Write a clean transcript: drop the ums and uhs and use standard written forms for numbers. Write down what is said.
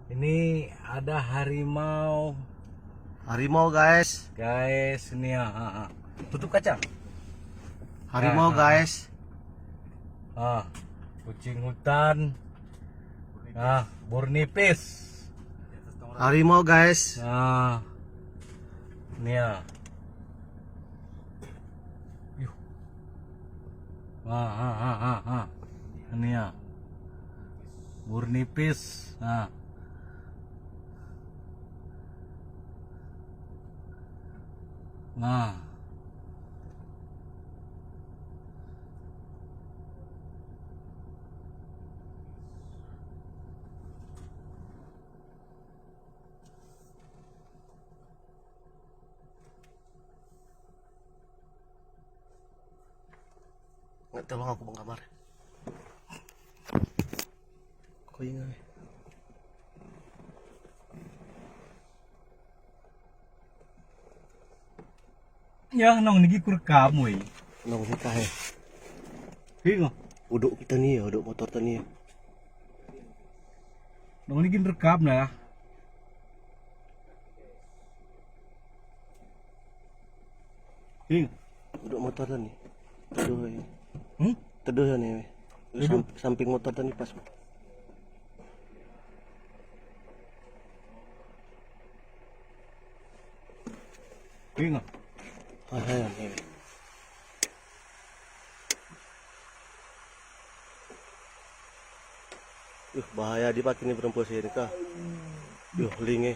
Ini ada harimau. Harimau guys. Guys, ini ya. Tutup kaca. Harimau guys. Kucing hutan. Bornipis. Harimau guys. Ini ya. Yuh. Ini ya. Bornipis. Nggak, tolong aku bang kamar. Kau ingat? Ya, nong niki kur kamu ini. Nong nikah ya. Hingo. Uduk kita nih ya, uduk motor tani ya. Nong niki rekam lah. Hingo. Uduk motor tani. Teduh ya. Hmm? Teduh ya nih. Teduh. Samping motor tani pas. Hingo. Ayan nih. Bahaya dipakai nih perempuan sini kah. Yuh, linge.